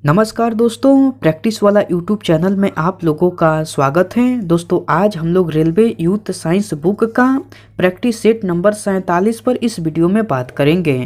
नमस्कार दोस्तों, प्रैक्टिस वाला यूट्यूब चैनल में आप लोगों का स्वागत है। दोस्तों आज हम लोग रेलवे यूथ साइंस बुक का प्रैक्टिस सेट नंबर 47 पर इस वीडियो में बात करेंगे।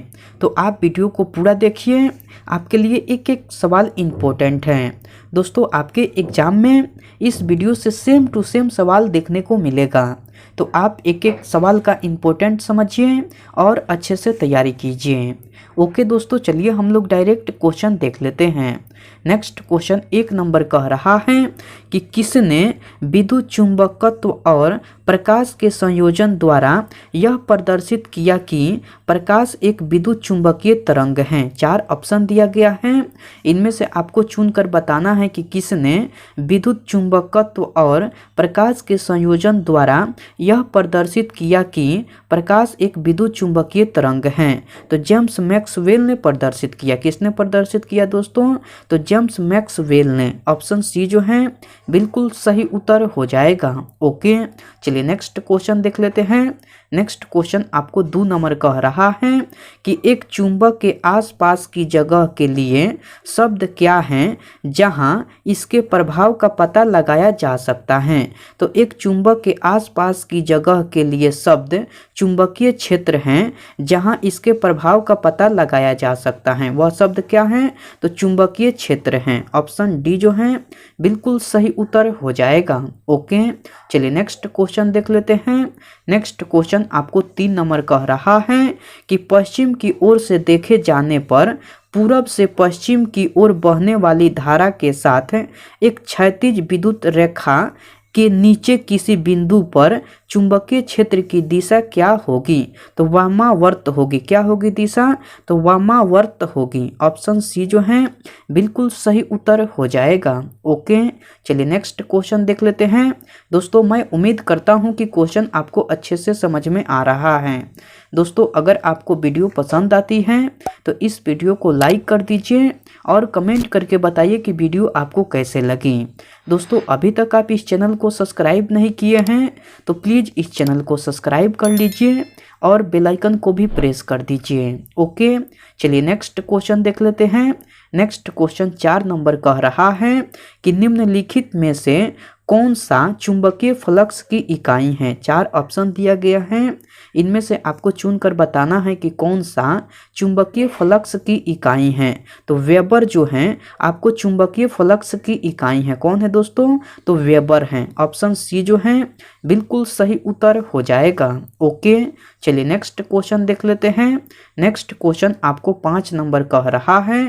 तो आप वीडियो को पूरा देखिए, आपके लिए एक एक सवाल इम्पोर्टेंट है। दोस्तों आपके एग्जाम में इस वीडियो से सेम टू सेम सवाल देखने को मिलेगा, तो आप एक एक सवाल का इम्पोर्टेंट समझिए और अच्छे से तैयारी कीजिए। ओके दोस्तों, चलिए हम लोग डायरेक्ट क्वेश्चन देख लेते हैं। नेक्स्ट क्वेश्चन 1 नंबर कह रहा है कि किसने विद्युत चुंबकत्व और प्रकाश के संयोजन द्वारा यह प्रदर्शित किया कि प्रकाश एक विद्युत चुंबकीय तरंग है। 4 ऑप्शन दिया गया है, इनमें से आपको चुनकर बताना है कि किसने विद्युत चुंबकत्व और प्रकाश के संयोजन द्वारा यह प्रदर्शित किया कि प्रकाश एक विद्युत चुंबकीय तरंग है। तो जेम्स मैक्सवेल ने प्रदर्शित किया। किसने प्रदर्शित किया दोस्तों? तो जेम्स मैक्सवेल ने। ऑप्शन सी जो है बिल्कुल सही उत्तर हो जाएगा। ओके, चलिए नेक्स्ट क्वेश्चन देख लेते हैं। नेक्स्ट क्वेश्चन आपको 2 नंबर कह रहा है कि एक चुंबक के आसपास की जगह के लिए शब्द क्या है जहां इसके प्रभाव का पता लगाया जा सकता है। तो एक चुंबक के आसपास की जगह के लिए शब्द चुंबकीय क्षेत्र हैं जहां इसके प्रभाव का पता लगाया जा सकता है। वह शब्द क्या है? तो चुंबकीय क्षेत्र हैं। ऑप्शन डी जो है बिल्कुल सही उत्तर हो जाएगा। ओके, चलिए नेक्स्ट क्वेश्चन देख लेते हैं। नेक्स्ट क्वेश्चन आपको 3 नंबर कह रहा है कि पश्चिम की ओर से देखे जाने पर पूरब से पश्चिम की ओर बहने वाली धारा के साथ एक क्षैतिज विद्युत रेखा के नीचे किसी बिंदु पर चुंबकीय क्षेत्र की दिशा क्या होगी? तो वामावर्त होगी। क्या होगी दिशा? तो वामावर्त होगी। ऑप्शन सी जो है बिल्कुल सही उत्तर हो जाएगा। ओके, चलिए नेक्स्ट क्वेश्चन देख लेते हैं। दोस्तों मैं उम्मीद करता हूं कि क्वेश्चन आपको अच्छे से समझ में आ रहा है। दोस्तों अगर आपको वीडियो पसंद आती है तो इस वीडियो को लाइक कर दीजिए और कमेंट करके बताइए कि वीडियो आपको कैसे लगी। दोस्तों अभी तक आप इस चैनल को सब्सक्राइब नहीं किए हैं तो प्लीज़ इस चैनल को सब्सक्राइब कर लीजिए और बेल आइकन को भी प्रेस कर दीजिए। ओके, चलिए नेक्स्ट क्वेश्चन देख लेते हैं। नेक्स्ट क्वेश्चन 4 नंबर कह रहा है कि निम्नलिखित में से कौन सा चुंबकीय फ्लक्स की इकाई है? 4 ऑप्शन दिया गया है, इनमें से आपको चुनकर बताना है कि कौन सा चुंबकीय फ्लक्स की इकाई है। तो वेबर जो है आपको चुंबकीय फ्लक्स की इकाई है। कौन है दोस्तों? तो वेबर है। ऑप्शन सी जो है बिल्कुल सही उत्तर हो जाएगा। ओके, चलिए नेक्स्ट क्वेश्चन देख लेते हैं। नेक्स्ट क्वेश्चन आपको 5 नंबर कह रहा है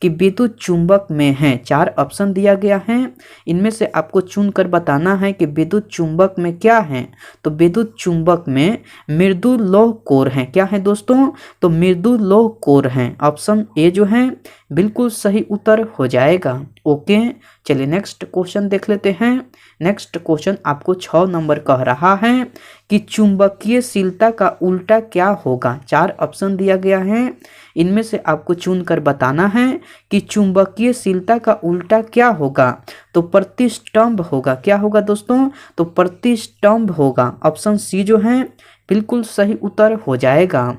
कि विद्युत चुंबक में है। 4 ऑप्शन दिया गया है, इनमें से आपको चुनकर बताना है कि विद्युत चुंबक में क्या है। तो विद्युत चुंबक में मृदु लौह कोर है। क्या है दोस्तों? तो मृदु लौह कोर है। ऑप्शन ए जो है बिल्कुल सही उत्तर हो जाएगा। ओके, चलिए नेक्स्ट क्वेश्चन देख लेते हैं। नेक्स्ट क्वेश्चन आपको 6 नंबर कह रहा है कि चुंबकीयशीलता का उल्टा क्या होगा? 4 ऑप्शन दिया गया है, इनमें से आपको चुनकर बताना है कि चुंबकीयशीलता का उल्टा क्या होगा। तो प्रतिष्ठंभ होगा। क्या होगा दोस्तों? तो प्रतिष्ठंभ होगा। ऑप्शन सी जो है बिल्कुल सही उत्तर हो जाएगा।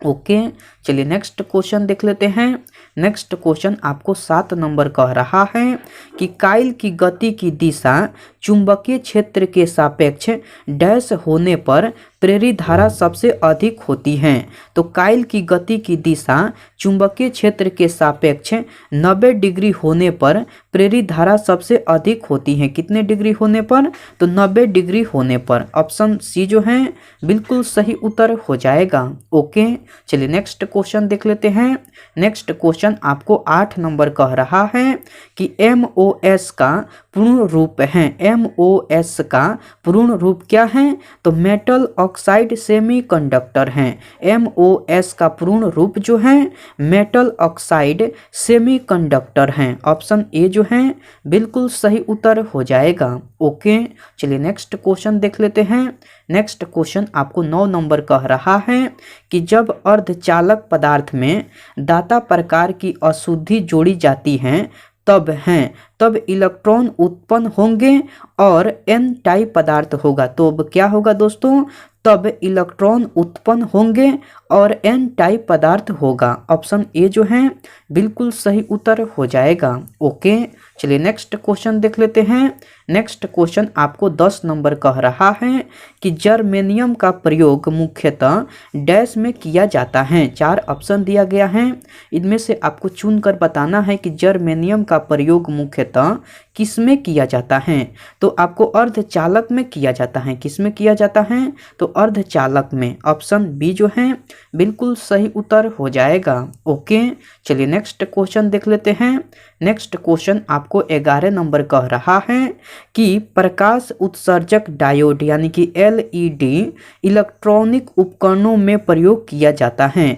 ओके, चलिए नेक्स्ट क्वेश्चन देख लेते हैं। नेक्स्ट क्वेश्चन आपको 7 नंबर कह रहा है कि काइल की गति की दिशा चुंबकीय क्षेत्र के सापेक्ष डैश होने पर प्रेरित धारा सबसे अधिक होती है। तो काइल की गति की दिशा चुंबकीय क्षेत्र के सापेक्ष 90 डिग्री होने पर प्रेरित धारा सबसे अधिक होती है। कितने डिग्री होने पर? तो 90 डिग्री होने पर। ऑप्शन सी जो है बिल्कुल सही उत्तर हो जाएगा। ओके, चलिए नेक्स्ट क्वेश्चन देख लेते हैं। नेक्स्ट क्वेश्चन आपको 8 नंबर कह रहा है कि MOS का पूर्ण रूप है। MOS का पूर्ण रूप क्या है? तो मेटल ऑक्साइड सेमीकंडक्टर है। MOS का पूर्ण रूप जो है मेटल ऑक्साइड सेमीकंडक्टर है। ऑप्शन ए जो है बिल्कुल सही उत्तर हो जाएगा। ओके, चलिए नेक्स्ट क्वेश्चन देख लेते हैं। नेक्स्ट क्वेश्चन आपको 9 नंबर कह रहा है कि जब अर्धचालक पदार्थ में दाता प्रकार की अशुद्धि जोड़ी जाती है तब इलेक्ट्रॉन उत्पन्न होंगे और एन टाइप पदार्थ होगा। तो अब क्या होगा दोस्तों? तब इलेक्ट्रॉन उत्पन्न होंगे और एन टाइप पदार्थ होगा। ऑप्शन ए जो है बिल्कुल सही उत्तर हो जाएगा। ओके, चलिए नेक्स्ट क्वेश्चन देख लेते हैं। नेक्स्ट क्वेश्चन आपको 10 नंबर कह रहा है कि जर्मेनियम का प्रयोग मुख्यतः डैश में किया जाता है। 4 ऑप्शन दिया गया है, इनमें से आपको चुनकर बताना है कि जर्मेनियम का प्रयोग मुख्यतः किस में किया जाता है। तो आपको अर्धचालक में किया जाता है। किस में किया जाता है? तो अर्धचालक में। ऑप्शन बी जो है बिल्कुल सही उत्तर हो जाएगा। ओके, चलिए नेक्स्ट क्वेश्चन देख लेते हैं। नेक्स्ट क्वेश्चन आपको 11 नंबर कह रहा है कि प्रकाश उत्सर्जक डायोड यानी कि एलईडी इलेक्ट्रॉनिक उपकरणों में प्रयोग किया जाता है।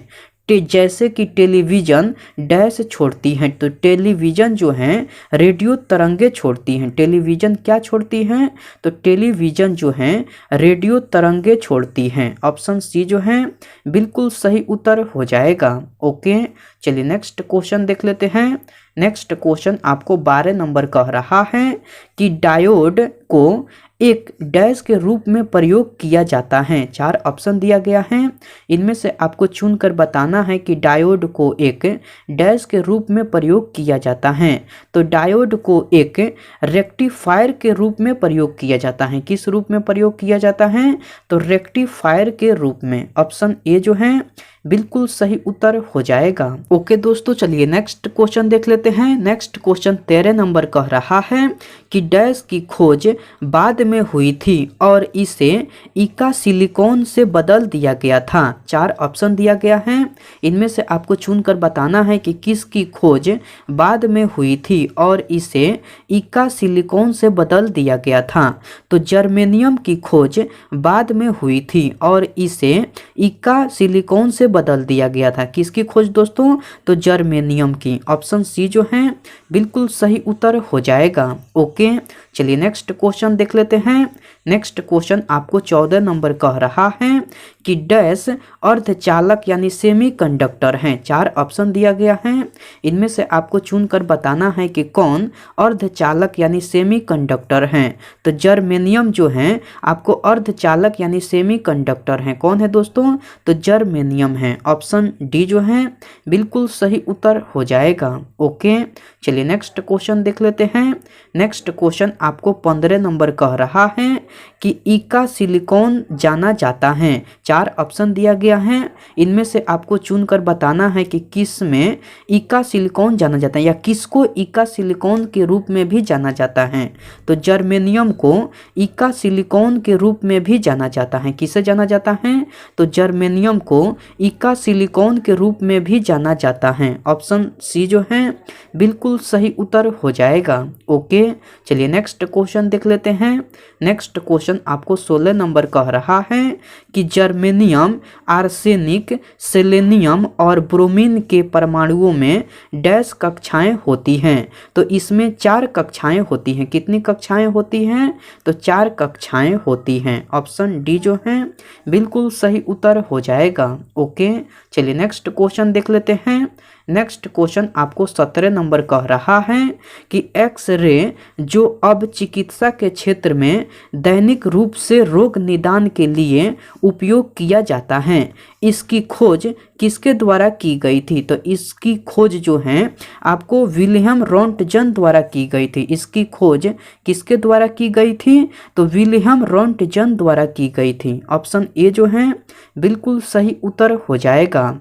जैसे कि टेलीविज़न डैश छोड़ती हैं, तो टेलीविज़न जो है रेडियो तरंगे छोड़ती हैं। टेलीविज़न क्या छोड़ती हैं? तो टेलीविज़न जो है रेडियो तरंगे छोड़ती हैं। ऑप्शन सी जो है बिल्कुल सही उत्तर हो जाएगा। ओके, चलिए नेक्स्ट क्वेश्चन देख लेते हैं। नेक्स्ट क्वेश्चन आपको 12 नंबर कह रहा है कि डायोड को एक डैश के रूप में प्रयोग किया जाता है। 4 ऑप्शन दिया गया है, इनमें से आपको चुनकर बताना है कि डायोड को एक डैश के रूप में प्रयोग किया जाता है। तो डायोड को एक रेक्टिफायर के रूप में प्रयोग किया जाता है। किस रूप में प्रयोग किया जाता है? तो रेक्टिफायर के रूप में। ऑप्शन ए जो है बिल्कुल सही उत्तर हो जाएगा। ओके दोस्तों, चलिए नेक्स्ट क्वेश्चन देख लेते हैं। नेक्स्ट क्वेश्चन 13 नंबर कह रहा है कि डैश की खोज बाद में हुई थी और इसे इका सिलिकॉन से बदल दिया गया था। 4 ऑप्शन दिया गया है, इनमें से आपको चुनकर बताना है कि किसकी खोज बाद में हुई थी और इसे इका सिलिकॉन से बदल दिया गया था। तो जर्मेनियम की खोज बाद में हुई थी और इसे इका सिलिकॉन से बदल दिया गया था। किसकी खोज दोस्तों? तो जर्मेनियम की। ऑप्शन सी जो है बिल्कुल सही उत्तर हो जाएगा। ओके, चलिए नेक्स्ट क्वेश्चन देख लेते हैं। नेक्स्ट क्वेश्चन आपको 14 नंबर कह रहा है कि डैश अर्धचालक यानी सेमीकंडक्टर हैं। 4 ऑप्शन दिया गया है, इनमें से आपको चुनकर बताना है कि कौन अर्धचालक यानी सेमीकंडक्टर हैं। तो जर्मेनियम जो है आपको अर्धचालक यानी सेमीकंडक्टर हैं। कौन है दोस्तों? तो जर्मेनियम है। ऑप्शन डी जो है बिल्कुल सही उत्तर हो जाएगा। ओके, चलिए नेक्स्ट क्वेश्चन देख लेते हैं। नेक्स्ट क्वेश्चन आपको 15 नंबर कह रहा है कि इका सिलिकॉन जाना जाता है। 4 ऑप्शन दिया गया है, इनमें से आपको चुनकर बताना है कि किस में इका सिलिकॉन जाना जाता है या किसको इका सिलिकॉन के रूप में भी जाना जाता है। तो जर्मेनियम को इका सिलिकॉन के रूप में भी जाना जाता है। किसे जाना जाता है? तो जर्मेनियम को इका सिलिकॉन के रूप में भी जाना जाता है। ऑप्शन सी जो है बिल्कुल सही उत्तर हो जाएगा। ओके, चलिए नेक्स्ट क्वेश्चन देख लेते हैं। नेक्स्ट क्वेश्चन आपको 16 नंबर कह रहा है कि जर्मेनियम, आर्सेनिक, सेलेनियम और ब्रोमीन के परमाणुओं में डैश कक्षाएं होती हैं। तो इसमें 4 कक्षाएं होती हैं। कितनी कक्षाएं होती हैं? तो 4 कक्षाएं होती हैं। ऑप्शन डी जो है बिल्कुल सही उत्तर हो जाएगा। ओके, चलिए नेक्स्ट क्वेश्चन देख लेते हैं। नेक्स्ट क्वेश्चन आपको 17 नंबर कह रहा है कि एक्स-रे जो अब चिकित्सा के क्षेत्र में दैनिक रूप से रोग निदान के लिए उपयोग किया जाता है, इसकी खोज किसके द्वारा की गई थी? तो इसकी खोज जो है आपको विलियम रोंटगन द्वारा की गई थी। इसकी खोज किसके द्वारा की गई थी? तो विलियम रोंटगन द्वारा की गई थी। ऑप्शन ए जो है बिल्कुल सही उत्तर हो जाएगा।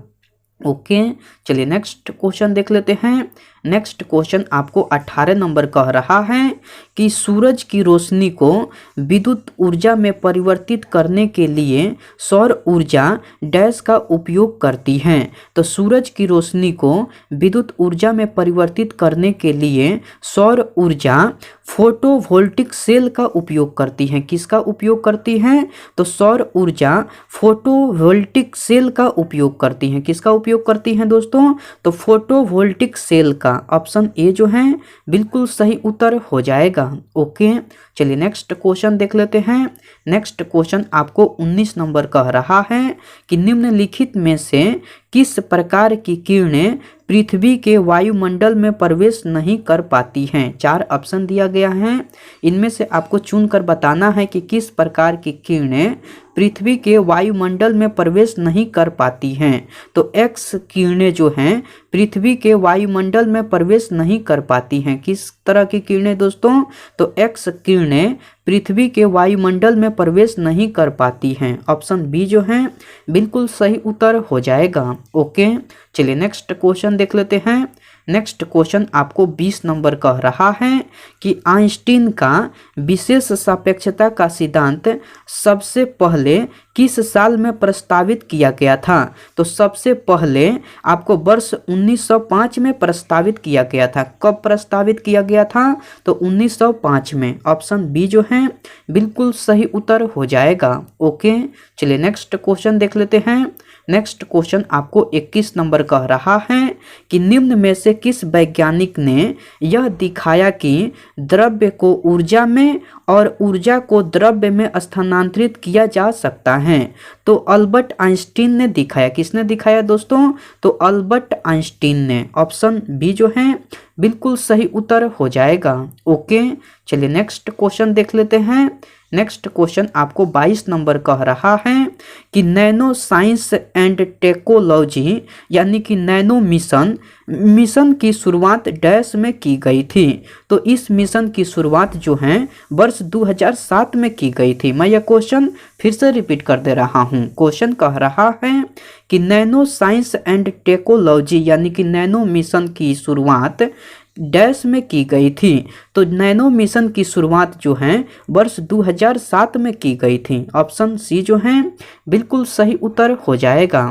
ओके, चलिए नेक्स्ट क्वेश्चन देख लेते हैं। नेक्स्ट क्वेश्चन आपको 18 नंबर कह रहा है कि सूरज की रोशनी को विद्युत ऊर्जा में परिवर्तित करने के लिए सौर ऊर्जा डैश का उपयोग करती है। तो सूरज की रोशनी को विद्युत ऊर्जा में परिवर्तित करने के लिए सौर ऊर्जा फोटोवोल्टिक सेल का उपयोग करती है। किसका उपयोग करती है? तो सौर ऊर्जा फोटोवोल्टिक सेल का उपयोग करती है। किसका उपयोग करती है दोस्तों? तो फोटोवोल्टिक सेल का। ऑप्शन ए जो है बिल्कुल सही उत्तर हो जाएगा। ओके, चलिए नेक्स्ट क्वेश्चन देख लेते हैं। नेक्स्ट क्वेश्चन आपको 19 नंबर कह रहा है कि निम्नलिखित में से किस प्रकार की किरणें पृथ्वी के वायुमंडल में प्रवेश नहीं कर पाती हैं। 4 ऑप्शन दिया गया है, इनमें से आपको चुनकर बताना है कि किस प्रकार की किरणें पृथ्वी के वायुमंडल में प्रवेश नहीं कर पाती हैं। तो एक्स किरणें जो हैं पृथ्वी के वायुमंडल में प्रवेश नहीं कर पाती हैं। किस तरह की किरणें दोस्तों? तो एक्स किरणें पृथ्वी के वायुमंडल में प्रवेश नहीं कर पाती हैं। ऑप्शन बी जो है बिल्कुल सही उत्तर हो जाएगा। ओके, चलिए नेक्स्ट क्वेश्चन देख लेते हैं। नेक्स्ट क्वेश्चन आपको 20 नंबर कह रहा है कि आइंस्टीन का विशेष सापेक्षता का सिद्धांत सबसे पहले किस साल में प्रस्तावित किया गया था। तो सबसे पहले आपको वर्ष 1905 में प्रस्तावित किया गया था। कब प्रस्तावित किया गया था? तो 1905 में। ऑप्शन बी जो है बिल्कुल सही उत्तर हो जाएगा। ओके, चलिए नेक्स्ट क्वेश्चन देख लेते हैं। नेक्स्ट क्वेश्चन आपको 21 नंबर कह रहा है कि निम्न में से किस वैज्ञानिक ने यह दिखाया कि द्रव्य को ऊर्जा में और ऊर्जा को द्रव्य में स्थानांतरित किया जा सकता है। तो अल्बर्ट आइंस्टीन ने दिखाया। किसने दिखाया दोस्तों? तो अल्बर्ट आइंस्टीन ने। ऑप्शन बी जो है बिल्कुल सही उत्तर हो जाएगा। ओके, चलिए नेक्स्ट क्वेश्चन देख लेते हैं। नेक्स्ट क्वेश्चन आपको 22 नंबर कह रहा है कि नैनो साइंस एंड टेक्नोलॉजी यानी कि नैनो मिशन की शुरुआत डैश में की गई थी। तो इस मिशन की शुरुआत जो है वर्ष 2007 में की गई थी। मैं यह क्वेश्चन फिर से रिपीट कर दे रहा हूँ। क्वेश्चन कह रहा है कि नैनो साइंस एंड टेक्नोलॉजी यानी कि नैनो मिशन की शुरुआत डैश में की गई थी। तो नैनो मिशन की शुरुआत जो है वर्ष 2007 में की गई थी। ऑप्शन सी जो है बिल्कुल सही उत्तर हो जाएगा।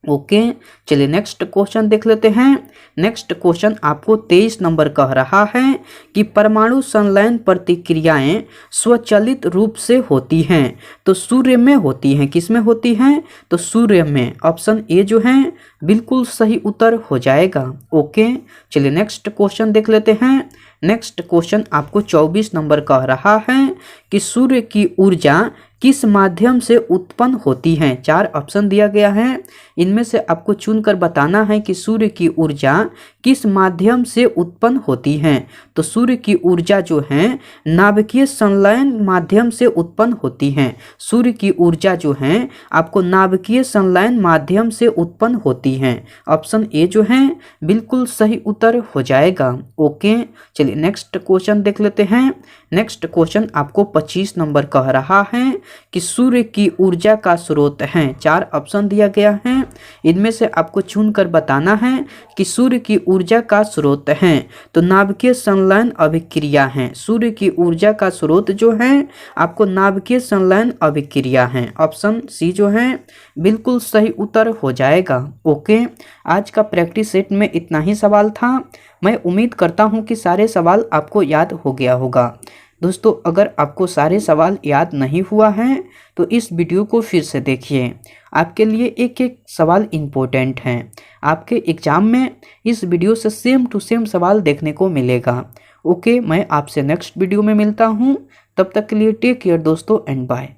ओके, चलिए नेक्स्ट क्वेश्चन देख लेते हैं। नेक्स्ट क्वेश्चन आपको 23 नंबर कह रहा है कि परमाणु संलयन प्रतिक्रियाएं स्वचालित रूप से होती हैं। तो सूर्य में होती हैं। किस में होती हैं? तो सूर्य में। ऑप्शन ए जो है बिल्कुल सही उत्तर हो जाएगा। ओके, चलिए नेक्स्ट क्वेश्चन देख लेते हैं। नेक्स्ट क्वेश्चन आपको 24 नंबर कह रहा है कि सूर्य की ऊर्जा किस माध्यम से उत्पन्न होती है। 4 ऑप्शन दिया गया है, इनमें से आपको चुनकर बताना है कि सूर्य की ऊर्जा किस माध्यम से उत्पन्न होती है। तो सूर्य की ऊर्जा जो है नाभिकीय संलयन माध्यम से उत्पन्न होती है। सूर्य की ऊर्जा जो है आपको नाभिकीय संलयन माध्यम से उत्पन्न होती है। ऑप्शन ए जो है बिल्कुल सही उत्तर हो जाएगा। ओके, चलिए नेक्स्ट क्वेश्चन देख लेते हैं। नेक्स्ट क्वेश्चन आपको 25 नंबर कह रहा है कि सूर्य की ऊर्जा का स्रोत है। 4 ऑप्शन दिया गया है, इनमें से आपको चुनकर बताना है कि सूर्य की ऊर्जा का स्रोत है। तो नाभिकीय संलयन अभिक्रिया है। सूर्य की ऊर्जा का स्रोत जो है आपको नाभिकीय संलयन अभिक्रिया है। ऑप्शन सी जो है बिल्कुल सही उत्तर हो जाएगा। ओके, आज का प्रैक्टिस सेट में इतना ही सवाल था। मैं उम्मीद करता हूँ कि सारे सवाल आपको याद हो गया होगा। दोस्तों, अगर आपको सारे सवाल याद नहीं हुआ है तो इस वीडियो को फिर से देखिए। आपके लिए एक एक सवाल इम्पोर्टेंट है। आपके एग्जाम में इस वीडियो से सेम टू सेम सवाल देखने को मिलेगा। ओके, मैं आपसे नेक्स्ट वीडियो में मिलता हूँ। तब तक के लिए टेक केयर दोस्तों एंड बाय।